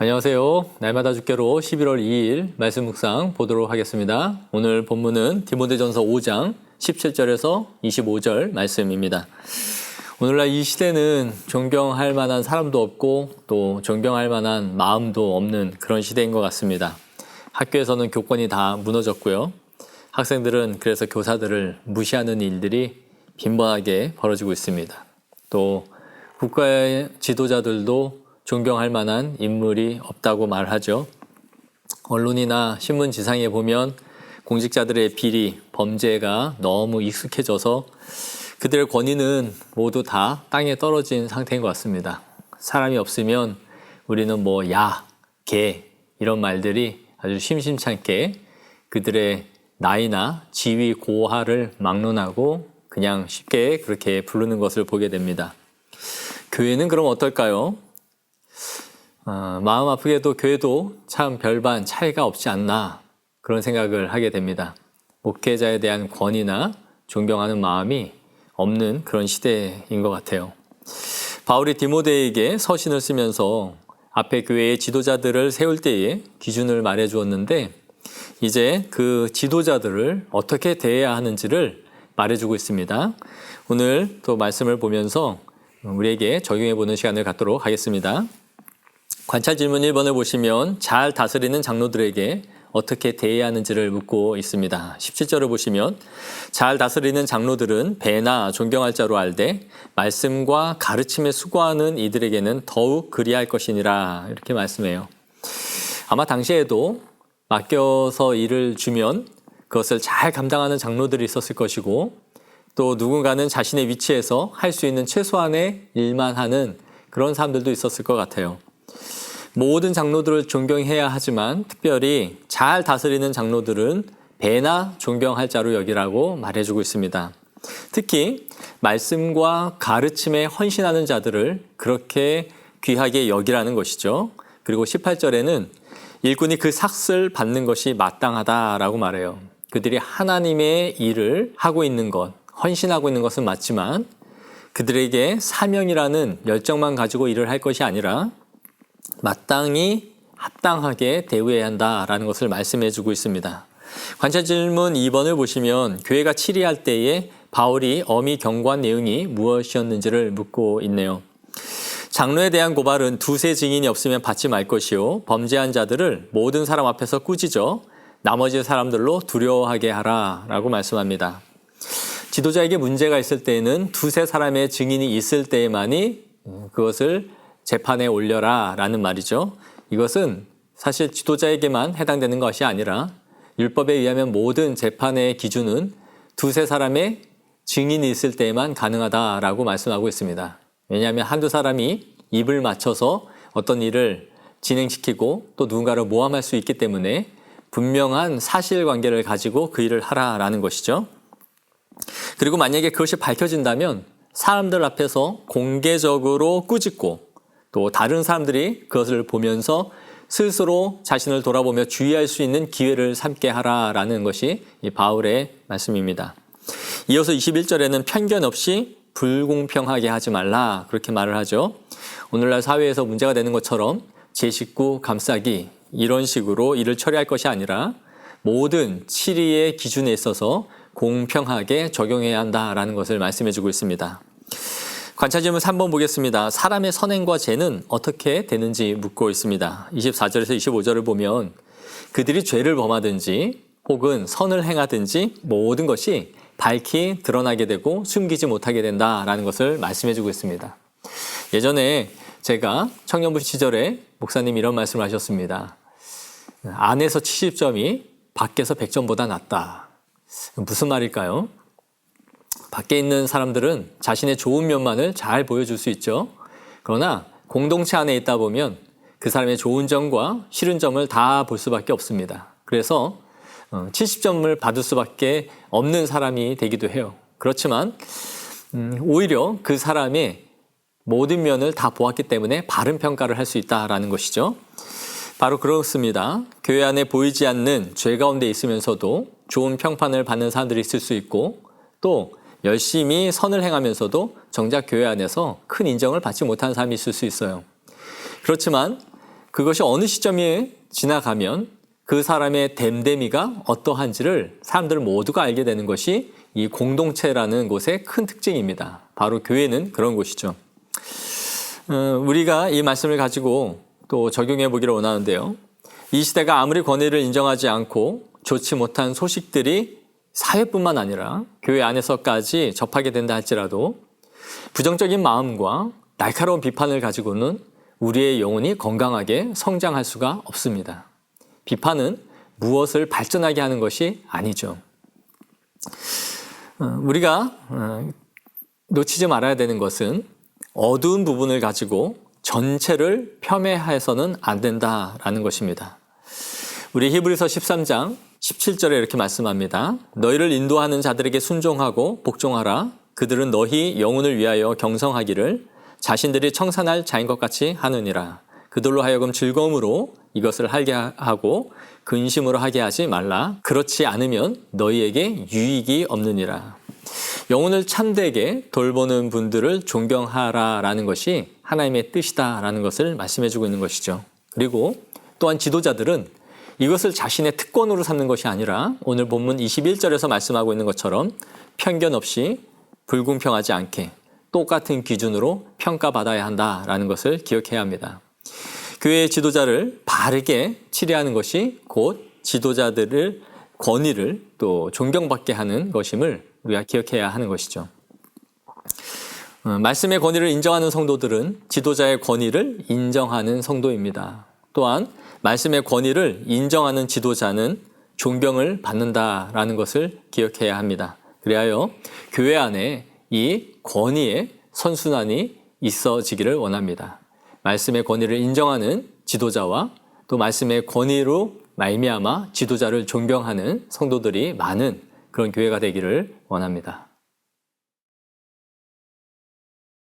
안녕하세요. 날마다 주께로 11월 2일 말씀 묵상 보도록 하겠습니다. 오늘 본문은 디모데전서 5장 17절에서 25절 말씀입니다. 오늘날 이 시대는 존경할 만한 사람도 없고 또 존경할 만한 마음도 없는 그런 시대인 것 같습니다. 학교에서는 교권이 다 무너졌고요. 학생들은 그래서 교사들을 무시하는 일들이 빈번하게 벌어지고 있습니다. 또 국가의 지도자들도 존경할 만한 인물이 없다고 말하죠. 언론이나 신문지상에 보면 공직자들의 비리, 범죄가 너무 익숙해져서 그들의 권위는 모두 다 땅에 떨어진 상태인 것 같습니다. 사람이 없으면 우리는 야, 개 이런 말들이 아주 심심찮게 그들의 나이나 지위 고하를 막론하고 그냥 쉽게 그렇게 부르는 것을 보게 됩니다. 교회는 그럼 어떨까요? 마음 아프게도 교회도 참 별반 차이가 없지 않나 그런 생각을 하게 됩니다. 목회자에 대한 권위나 존경하는 마음이 없는 그런 시대인 것 같아요. 바울이 디모데에게 서신을 쓰면서 앞에 교회의 지도자들을 세울 때의 기준을 말해 주었는데 이제 그 지도자들을 어떻게 대해야 하는지를 말해주고 있습니다. 오늘 또 말씀을 보면서 우리에게 적용해 보는 시간을 갖도록 하겠습니다. 관찰 질문 1번을 보시면 잘 다스리는 장로들에게 어떻게 대해야 하는지를 묻고 있습니다. 17절을 보시면 잘 다스리는 장로들은 배나 존경할 자로 알되 말씀과 가르침에 수고하는 이들에게는 더욱 그리할 것이니라 이렇게 말씀해요. 아마 당시에도 맡겨서 일을 주면 그것을 잘 감당하는 장로들이 있었을 것이고 또 누군가는 자신의 위치에서 할 수 있는 최소한의 일만 하는 그런 사람들도 있었을 것 같아요. 모든 장로들을 존경해야 하지만 특별히 잘 다스리는 장로들은 배나 존경할 자로 여기라고 말해주고 있습니다. 특히 말씀과 가르침에 헌신하는 자들을 그렇게 귀하게 여기라는 것이죠. 그리고 18절에는 일꾼이 그 삭을 받는 것이 마땅하다라고 말해요. 그들이 하나님의 일을 하고 있는 것, 헌신하고 있는 것은 맞지만 그들에게 사명이라는 열정만 가지고 일을 할 것이 아니라 마땅히 합당하게 대우해야 한다라는 것을 말씀해 주고 있습니다. 관찰 질문 2번을 보시면 교회가 치리할 때에 바울이 엄히 경고한 내용이 무엇이었는지를 묻고 있네요. 장로에 대한 고발은 두세 증인이 없으면 받지 말 것이요 범죄한 자들을 모든 사람 앞에서 꾸짖어 나머지 사람들로 두려워하게 하라 라고 말씀합니다. 지도자에게 문제가 있을 때에는 두세 사람의 증인이 있을 때에만이 그것을 재판에 올려라 라는 말이죠. 이것은 사실 지도자에게만 해당되는 것이 아니라 율법에 의하면 모든 재판의 기준은 두세 사람의 증인이 있을 때에만 가능하다라고 말씀하고 있습니다. 왜냐하면 한두 사람이 입을 맞춰서 어떤 일을 진행시키고 또 누군가를 모함할 수 있기 때문에 분명한 사실관계를 가지고 그 일을 하라라는 것이죠. 그리고 만약에 그것이 밝혀진다면 사람들 앞에서 공개적으로 꾸짖고 또 다른 사람들이 그것을 보면서 스스로 자신을 돌아보며 주의할 수 있는 기회를 삼게 하라라는 것이 이 바울의 말씀입니다. 이어서 21절에는 편견 없이 불공평하게 하지 말라 그렇게 말을 하죠. 오늘날 사회에서 문제가 되는 것처럼 제 식구 감싸기 이런 식으로 일을 처리할 것이 아니라 모든 치리의 기준에 있어서 공평하게 적용해야 한다라는 것을 말씀해 주고 있습니다. 관찰 질문 3번 보겠습니다. 사람의 선행과 죄는 어떻게 되는지 묻고 있습니다. 24절에서 25절을 보면 그들이 죄를 범하든지 혹은 선을 행하든지 모든 것이 밝히 드러나게 되고 숨기지 못하게 된다라는 것을 말씀해 주고 있습니다. 예전에 제가 청년부 시절에 목사님이 이런 말씀을 하셨습니다. 안에서 70점이 밖에서 100점보다 낫다. 무슨 말일까요? 밖에 있는 사람들은 자신의 좋은 면만을 잘 보여줄 수 있죠. 그러나 공동체 안에 있다 보면 그 사람의 좋은 점과 싫은 점을 다 볼 수밖에 없습니다. 그래서 70점을 받을 수밖에 없는 사람이 되기도 해요. 그렇지만 오히려 그 사람의 모든 면을 다 보았기 때문에 바른 평가를 할 수 있다라는 것이죠. 바로 그렇습니다. 교회 안에 보이지 않는 죄 가운데 있으면서도 좋은 평판을 받는 사람들이 있을 수 있고 또 열심히 선을 행하면서도 정작 교회 안에서 큰 인정을 받지 못하는 사람이 있을 수 있어요. 그렇지만 그것이 어느 시점에 지나가면 그 사람의 됨됨이가 어떠한지를 사람들 모두가 알게 되는 것이 이 공동체라는 곳의 큰 특징입니다. 바로 교회는 그런 곳이죠. 우리가 이 말씀을 가지고 또 적용해 보기를 원하는데요. 이 시대가 아무리 권위를 인정하지 않고 좋지 못한 소식들이 사회뿐만 아니라 교회 안에서까지 접하게 된다 할지라도 부정적인 마음과 날카로운 비판을 가지고는 우리의 영혼이 건강하게 성장할 수가 없습니다. 비판은 무엇을 발전하게 하는 것이 아니죠. 우리가 놓치지 말아야 되는 것은 어두운 부분을 가지고 전체를 폄훼해서는 안 된다라는 것입니다. 우리 히브리서 13장 17절에 이렇게 말씀합니다. 너희를 인도하는 자들에게 순종하고 복종하라. 그들은 너희 영혼을 위하여 경성하기를 자신들이 청산할 자인 것 같이 하느니라. 그들로 하여금 즐거움으로 이것을 하게 하고 근심으로 하게 하지 말라. 그렇지 않으면 너희에게 유익이 없느니라. 영혼을 참되게 돌보는 분들을 존경하라라는 것이 하나님의 뜻이다라는 것을 말씀해주고 있는 것이죠. 그리고 또한 지도자들은 이것을 자신의 특권으로 삼는 것이 아니라 오늘 본문 21절에서 말씀하고 있는 것처럼 편견 없이 불공평하지 않게 똑같은 기준으로 평가받아야 한다라는 것을 기억해야 합니다. 교회의 지도자를 바르게 치리하는 것이 곧 지도자들의 권위를 또 존경받게 하는 것임을 우리가 기억해야 하는 것이죠. 말씀의 권위를 인정하는 성도들은 지도자의 권위를 인정하는 성도입니다. 또한 말씀의 권위를 인정하는 지도자는 존경을 받는다라는 것을 기억해야 합니다. 그리하여 교회 안에 이 권위의 선순환이 있어지기를 원합니다. 말씀의 권위를 인정하는 지도자와 또 말씀의 권위로 말미암아 지도자를 존경하는 성도들이 많은 그런 교회가 되기를 원합니다.